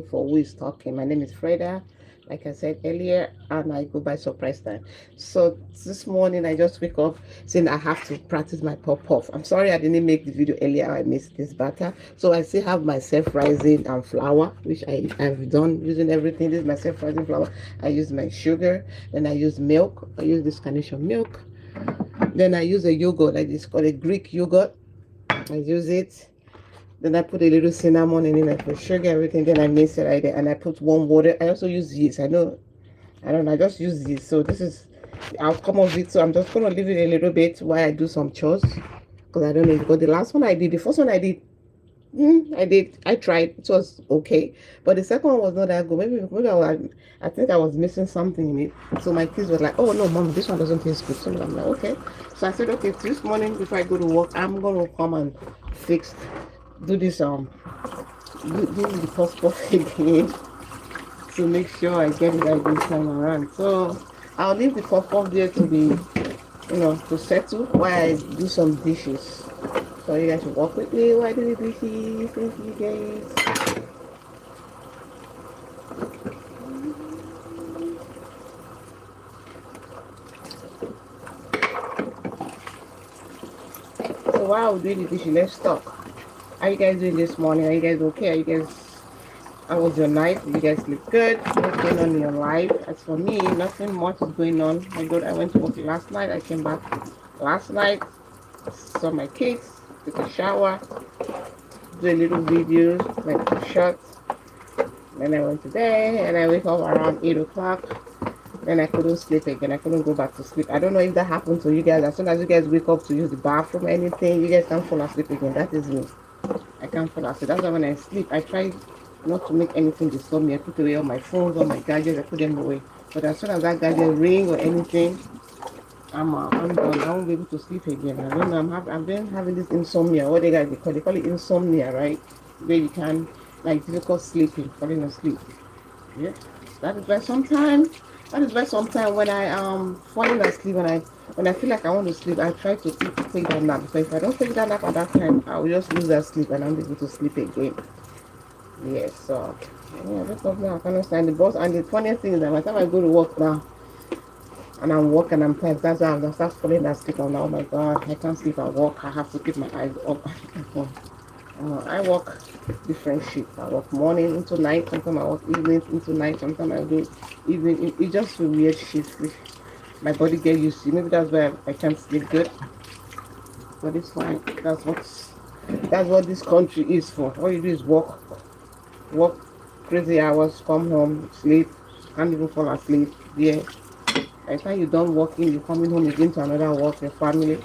for who is talking. My name is Freda, like I said earlier, and I go by Surprise time. So this morning I just wake up saying I have to practice my pop off. I'm sorry I didn't make the video earlier. I missed this batter. So I still have my self rising and flour, which I've done using everything. This is my self rising flour. I use my sugar, then I use milk. I use this carnation milk. Then I use a yogurt, like this called a Greek yogurt. I use it. Then I put a little cinnamon in it, I put sugar, everything. Then I mix it right there, and I put warm water. I also use yeast. I don't know. I just use yeast. So this is the outcome of it. So I'm just gonna leave it a little bit while I do some chores, because I don't know. Because the last one I did, the first one I did, I tried. It was okay, but the second one was not that good. Maybe I think I was missing something in it. So my kids were like, "Oh no, mom, this one doesn't taste good." So I'm like, "Okay." So I said, "Okay, this morning before I go to work, I'm gonna come and fix, do this do the puff puff again to make sure I get it right this time around." So I'll leave the puff puff there to be, to settle while I do some dishes. So you guys should walk with me while I do the dishes. Thank you guys. So while we do the dishes, let's talk. How you guys doing this morning? Are you guys okay? How was your night? Did you guys sleep good? What's going on in your life? As for me, nothing much is going on. I went to work last night. I came back last night, saw my kids, took a shower, do a little video, like shots. Then I went to bed and I wake up around 8 o'clock. Then I couldn't sleep again. I couldn't go back to sleep. I don't know if that happened to you guys. As soon as you guys wake up to use the bathroom or anything, you guys can't fall asleep again. That is me. I can't fall asleep. That's why when I sleep, I try not to make anything disturb me. I put away all my phones, all my gadgets, I put them away. But as soon as that gadget ring or anything, I'm done. I won't be able to sleep again. I don't know. I've been having this insomnia. What they call it insomnia, right? Where you can, like, difficult sleeping, falling asleep. Yeah. That is why sometimes when I falling asleep, when I feel like I want to sleep, I try to take that nap, because if I don't take that nap at that time, I will just lose that sleep and I'm able to sleep again. Yes, so yeah, that's something I can understand. The boss, and the funniest thing is that by the time I go to work now and I'm working, I'm tired, that's why I'm gonna start falling asleep. I'm like, oh my god, I can't sleep at work. I have to keep my eyes up. I work different shifts. I work morning into night, sometimes I work evening into night, sometimes I do evening. It's just a weird shift which my body get used to. Maybe that's why I can't sleep good. But it's fine. That's what this country is for. All you do is work crazy hours, come home, sleep, can't even fall asleep. Yeah. By the time you're done working, you're coming home again to another work, your family.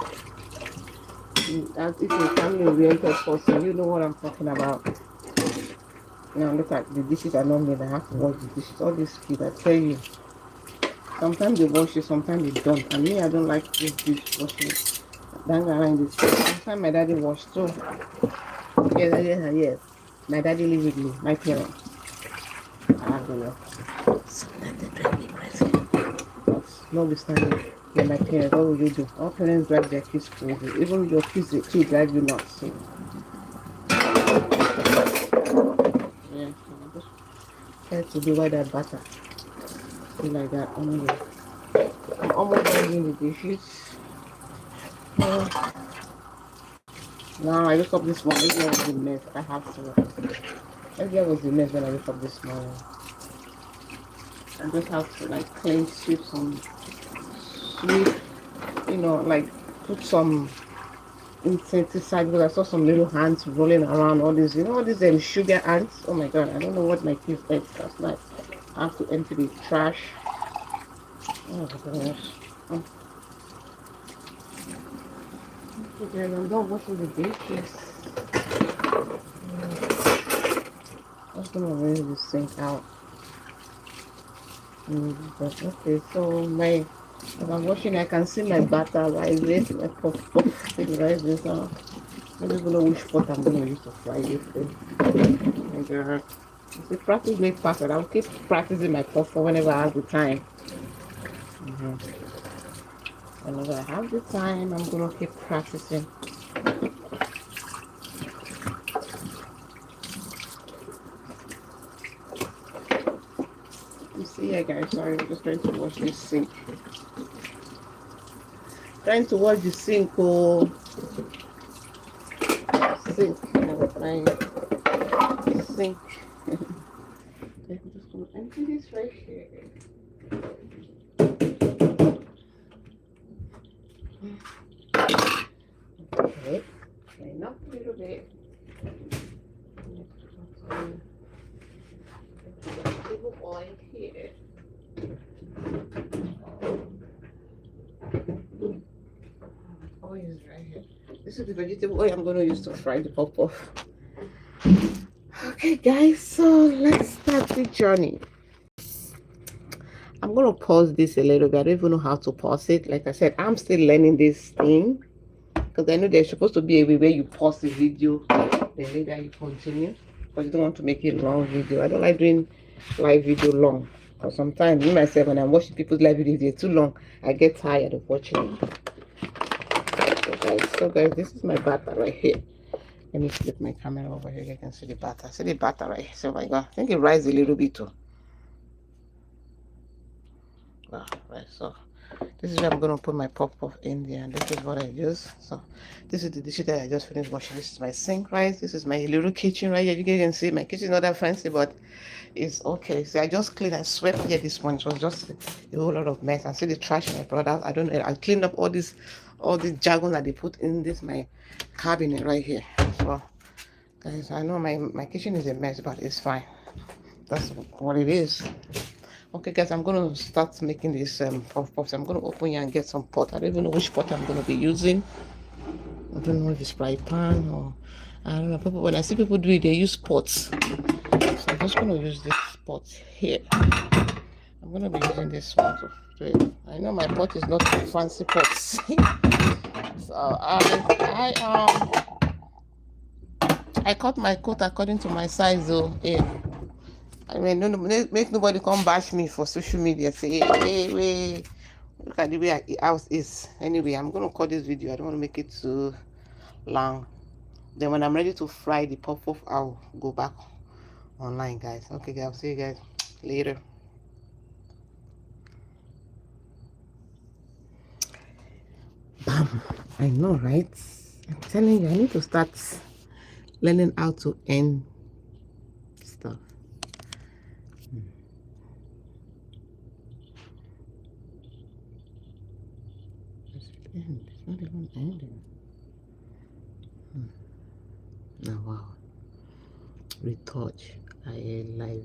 As if you're a family oriented person, you know what I'm talking about. Now look at the dishes are not made. I have to wash the dishes. All these kids, I tell you. Sometimes they wash it, sometimes they don't. And me, I don't like this dish washing. Dang around this. Sometimes my daddy washed too. Yes. My daddy live with me, my parents. I don't know. Sometimes they drive me crazy. But notwithstanding, yeah, my parents, what will you do? All parents drive their kids crazy. Even your kids, they too drive you nuts. So, yeah, so I just try to do like that butter. Be like that. I'm almost done doing the dishes. Uh, now I woke up this morning. Maybe I was a mess. I have to. Maybe I was a mess when I woke up this morning. I just have to like clean, sweep, like put some insecticide, because I saw some little ants rolling around. All these sugar ants. Oh my god! I don't know what my kids ate last night. I have to empty the trash. Oh my gosh! Um, okay, I'm done washing the dishes. I'm just gonna rinse the sink out. But okay, so as I'm washing, I can see my butter rising, my puff puff thing rising. So I don't even know which pot I'm gonna use to fry this thing. Oh my god! See, practice makes perfect. I'll keep practicing my puff for whenever I have the time. Whenever I have the time, I'm gonna keep practicing. So yeah, guys, sorry, I'm just trying to wash this sink. Trying to wash the sink, oh, sink, my sink. I'm just gonna empty this right here. Okay, clean up a little bit. Vegetable oil here. Oil is right here. This is the vegetable oil I'm going to use to fry the puff. Okay, guys, so let's start the journey. I'm going to pause this a little bit. I don't even know how to pause it. Like I said, I'm still learning this thing because I know there's supposed to be a way where you pause the video, then later you continue. But you don't want to make it a long video. I don't like doing live video long. Because sometimes me myself, when I'm watching people's live videos, they're too long. I get tired of watching it. So guys, this is my batter right here. Let me flip my camera over here. You can see the batter. See the batter right here. So my God, I think it rises a little bit too. Wow, right. So this is where I'm gonna put my puff in there, and this is what I use. So this is the dish that I just finished washing. This is my sink, right? This is my little kitchen right here. You guys can see my kitchen is not that fancy, but it's okay. So I just cleaned and swept here this morning. It was just a whole lot of mess. And see the trash I brought out. I don't know. I cleaned up all the jargon that they put in this my cabinet right here. So guys, I know my kitchen is a mess, but it's fine. That's what it is. Okay, guys, I'm going to start making this puffs. I'm going to open here and get some pot. I don't even know which pot I'm going to be using. I don't know if it's fry pan or I don't know. People, when I see people do it, they use pots. So I'm just going to use this pot here. I'm going to be using this one to do it. I know my pot is not a fancy pot. So I cut my coat according to my size, though. Yeah. I mean, no, make nobody come bash me for social media. Say, hey, look at the way the house is. Anyway, I'm going to cut this video. I don't want to make it too long. Then when I'm ready to fry the puff, I'll go back online, guys. Okay, guys, I'll see you guys later. Bam. I know, right? I'm telling you, I need to start learning how to end stuff. It's not even ending. Now, wow. Retouch. I like